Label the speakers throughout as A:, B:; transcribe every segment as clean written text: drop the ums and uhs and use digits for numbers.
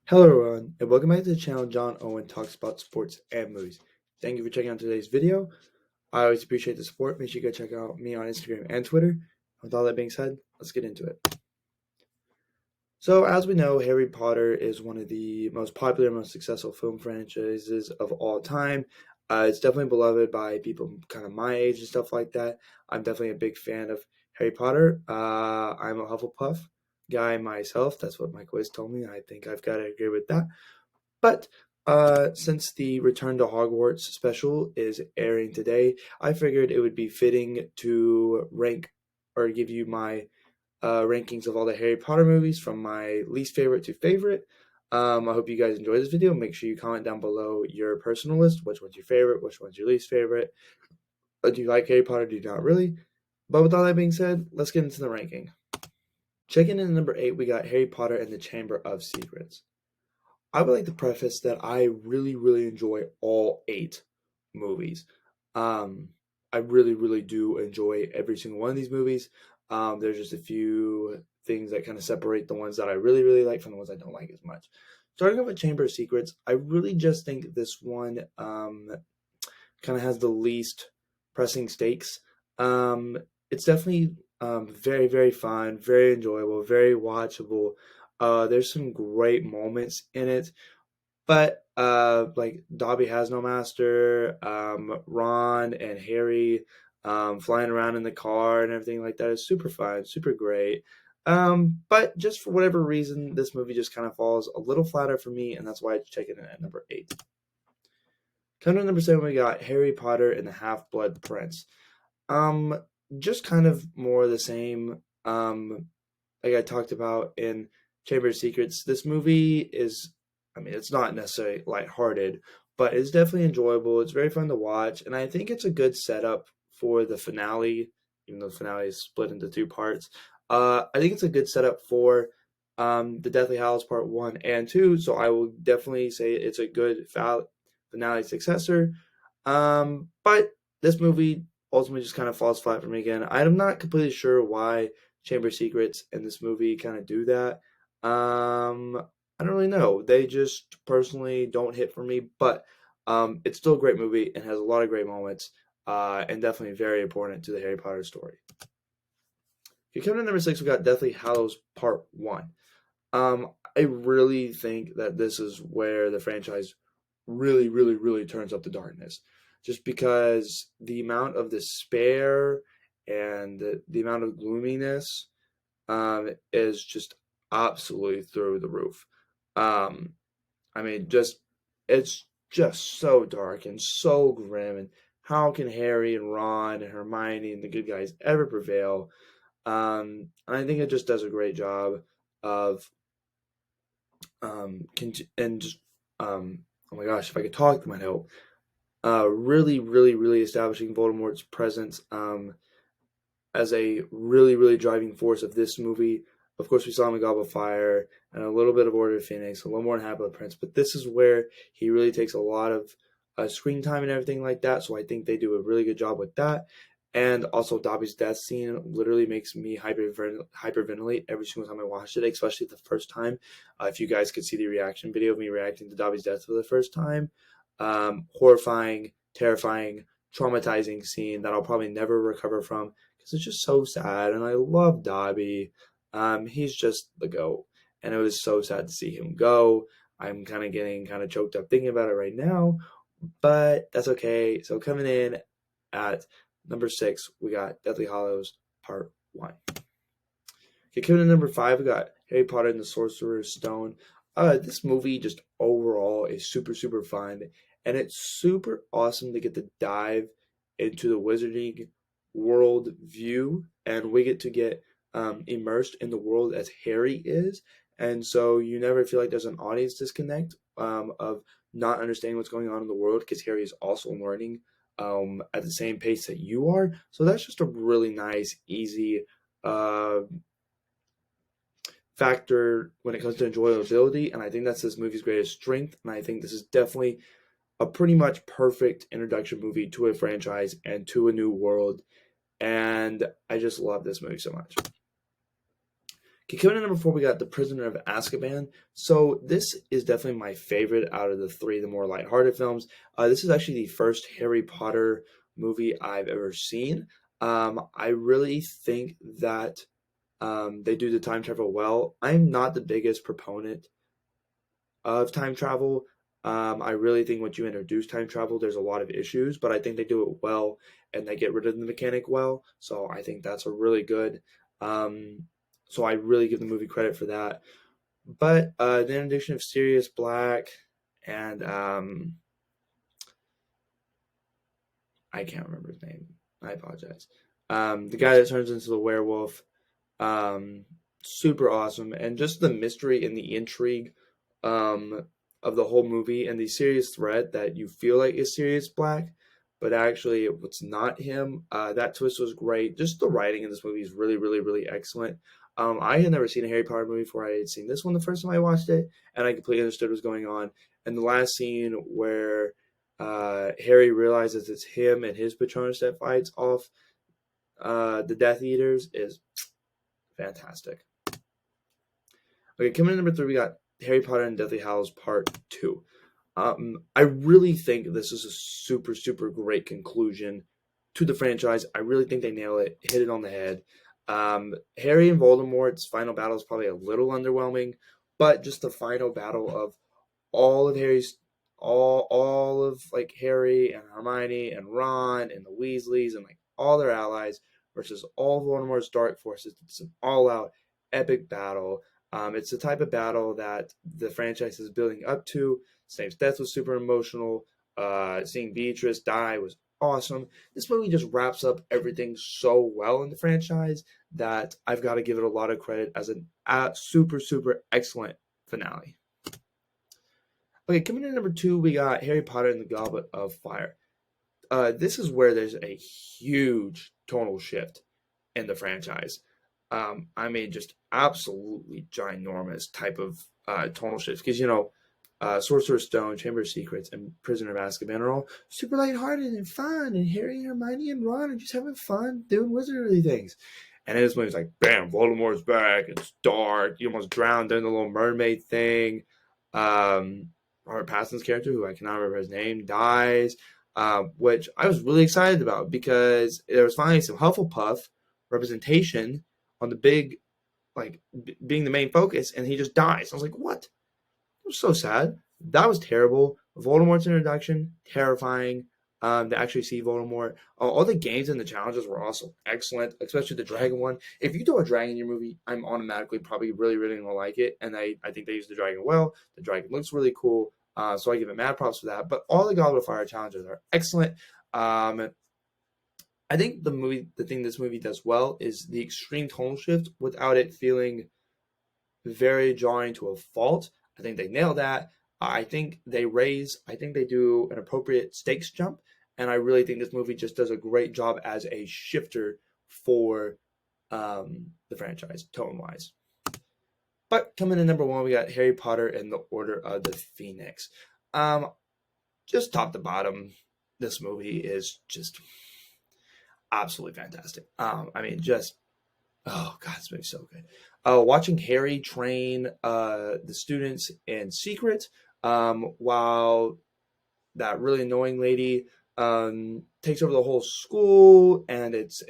A: Hello everyone, and welcome back to the channel. John Owen talks about sports and movies. Thank you for checking out today's video. I always appreciate the support. Make sure you go check out me on Instagram and Twitter. With all that being said, let's get into it. So, as we know, Harry Potter is one of the most popular, most successful film franchises of all time. It's definitely beloved by people kind of my age and stuff like that. I'm definitely a big fan of Harry Potter. I'm a Hufflepuff guy myself. That's what my quiz told me. I think I've got to agree with that. But since the Return to Hogwarts special is airing today, I figured it would be fitting to rank or give you my rankings of all the Harry Potter movies from my least favorite to favorite. I hope you guys enjoy this video. Make sure you comment down below your personal list. Which one's your favorite? Which one's your least favorite? Do you like Harry Potter? Do you not really? But with all that being said, let's get into the ranking. Checking in at number 8, we got Harry Potter and the Chamber of Secrets. I would like to preface that I really enjoy all 8 movies. I really do enjoy every single one of these movies. There's just a few things that kind of separate the ones that I really like from the ones I don't like as much. Starting off with Chamber of Secrets, I really just think this one kind of has the least pressing stakes. It's definitely very fun, very enjoyable, very watchable. There's some great moments in it, but like Dobby has no master, Ron and Harry flying around in the car and everything like that is super fun, super great. But just for whatever reason, this movie just kind of falls a little flatter for me, and that's why I check it in at number 8. Coming to number 7, we got Harry Potter and the Half-Blood Prince. Um, just kind of more of the same. Like I talked about in Chamber of Secrets, this movie is, I mean, it's not necessarily lighthearted, but it's definitely enjoyable. It's very fun to watch, and I think it's a good setup for the finale, even though the finale is split into 2 parts. I think it's a good setup for the Deathly Hallows Part 1 and 2, so I will definitely say it's a good finale successor. But this movie ultimately just kind of falls flat for me again. I'm not completely sure why Chamber of Secrets and this movie kind of do that. I don't really know. They just personally don't hit for me, but it's still a great movie and has a lot of great moments, and definitely very important to the Harry Potter story. Okay, coming to number 6, we got Deathly Hallows Part 1. I really think that this is where the franchise really turns up the darkness. Just because the amount of despair and the amount of gloominess is just absolutely through the roof. Um, I mean, just it's just so dark and so grim. And how can Harry and Ron and Hermione and the good guys ever prevail? And I think it just does a great job of and just oh my gosh, if I could talk, that might help. Really establishing Voldemort's presence as a really driving force of this movie. Of course, we saw him in Goblet of Fire and a little bit of Order of Phoenix, a little more in Half-Blood Prince, but this is where he really takes a lot of screen time and everything like that. So I think they do a really good job with that. And also, Dobby's death scene literally makes me hyperventilate every single time I watch it, especially the first time. If you guys could see the reaction video of me reacting to Dobby's death for the first time, horrifying, terrifying, traumatizing scene that I'll probably never recover from because it's just so sad. And I love Dobby. He's just the GOAT. And it was so sad to see him go. I'm kind of getting kind of choked up thinking about it right now, but that's okay. So coming in at number 6, we got Deathly Hallows Part 1. Okay, coming in number 5, we got Harry Potter and the Sorcerer's Stone. This movie just overall is super fun, and it's super awesome to get to dive into the wizarding world view, and we get to get immersed in the world as Harry is, and so you never feel like there's an audience disconnect of not understanding what's going on in the world because Harry is also learning at the same pace that you are. So that's just a really nice, easy factor when it comes to enjoyability, and I think that's this movie's greatest strength, and I think this is definitely a pretty much perfect introduction movie to a franchise and to a new world, and I just love this movie so much. Okay, coming in number 4, we got The Prisoner of Azkaban. So this is definitely my favorite out of the three, the more lighthearted films. This is actually the first Harry Potter movie I've ever seen. I really think that they do the time travel well. I'm not the biggest proponent of time travel. I really think once you introduce time travel, there's a lot of issues, but I think they do it well and they get rid of the mechanic well. So I think that's a really good. Um, so I really give the movie credit for that. But the introduction of Sirius Black and I can't remember his name. I apologize. The guy that turns into the werewolf, um, super awesome, and just the mystery and the intrigue um, of the whole movie and the serious threat that you feel like is Sirius Black, but actually it's not him. That twist was great. Just the writing in this movie is really, really, really excellent. I had never seen a Harry Potter movie before. I had seen this one the first time I watched it, and I completely understood what was going on. And the last scene where Harry realizes it's him and his Patronus that fights off the Death Eaters is fantastic. Okay, coming in number 3, we got Harry Potter and Deathly Hallows Part 2. I really think this is a super, super great conclusion to the franchise. I really think they nail it, hit it on the head. Harry and Voldemort's final battle is probably a little underwhelming, but just the final battle of all of Harry's all of like Harry and Hermione and Ron and the Weasleys and like all their allies versus all of Voldemort's dark forces. It's an all-out epic battle. It's the type of battle that the franchise is building up to. Snape's death was super emotional. Seeing Beatrice die was awesome. This movie just wraps up everything so well in the franchise that I've got to give it a lot of credit as a super, super excellent finale. Okay, coming in number 2, we got Harry Potter and the Goblet of Fire. This is where there's a huge tonal shift in the franchise. I mean, just absolutely ginormous type of tonal shifts because Sorcerer's Stone, Chamber of Secrets, and Prisoner of Azkaban are all super lighthearted and fun, and Harry and Hermione and Ron are just having fun doing wizardly things. And then this movie's like, bam, Voldemort's back. It's dark. You almost drowned in the Little Mermaid thing. Robert Pattinson's character, who I cannot remember his name, dies, which I was really excited about because there was finally some Hufflepuff representation on the big, like, being the main focus, and he just dies. I was like, what? It was so sad. That was terrible. Voldemort's introduction, terrifying. To actually see Voldemort. All the games and the challenges were also excellent, especially the dragon one. If you throw a dragon in your movie, I'm automatically probably really, really going to like it. And I think they used the dragon well. The dragon looks really cool. So I give it mad props for that. But all the Goblet of Fire challenges are excellent. I think the thing this movie does well is the extreme tonal shift without it feeling very jarring to a fault. I think they nail that. I think they do an appropriate stakes jump. And I really think this movie just does a great job as a shifter for the franchise, tone-wise. But coming in number 1, we got Harry Potter and the Order of the Phoenix. Just top to bottom, this movie is just absolutely fantastic. I mean, just oh god, this movie's so good. Watching Harry train the students in secret, while that really annoying lady takes over the whole school, and it's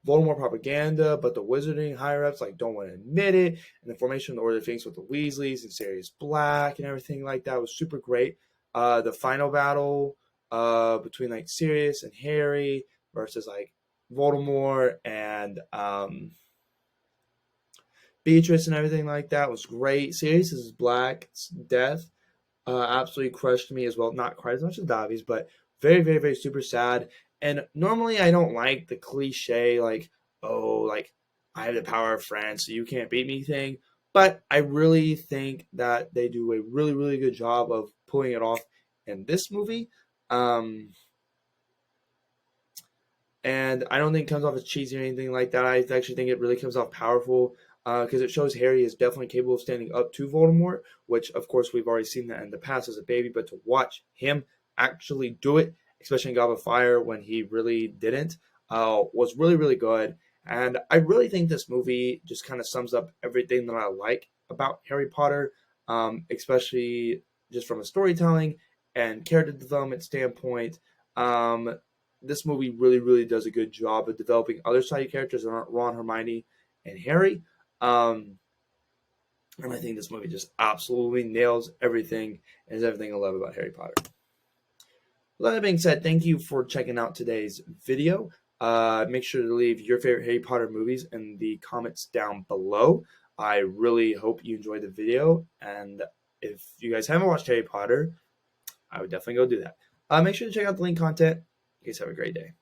A: Voldemort propaganda, but the wizarding higher ups like don't want to admit it. And the formation of the Order of Phoenix with the Weasleys and Sirius Black and everything like that was super great. The final battle between like Sirius and Harry versus like Voldemort and Beatrice and everything like that was great. Sirius Black's death absolutely crushed me as well. Not quite as much as Davi's, but very, very, very super sad. And normally I don't like the cliche, like, oh, like, I have the power of friends, so you can't beat me thing. But I really think that they do a really, really good job of pulling it off in this movie. And I don't think it comes off as cheesy or anything like that. I actually think it really comes off powerful because it shows Harry is definitely capable of standing up to Voldemort, which, of course, we've already seen that in the past as a baby. But to watch him actually do it, especially in Goblet of Fire when he really didn't, was really, really good. And I really think this movie just kind of sums up everything that I like about Harry Potter, especially just from a storytelling and character development standpoint. Um, this movie really, really does a good job of developing other side characters that aren't Ron, Hermione, and Harry. Um, and I think this movie just absolutely nails everything and is everything I love about Harry Potter. With that being said, thank you for checking out today's video. Make sure to leave your favorite Harry Potter movies in the comments down below. I really hope you enjoyed the video, and if you guys haven't watched Harry Potter, I would definitely go do that. Make sure to check out the link content. You guys have a great day.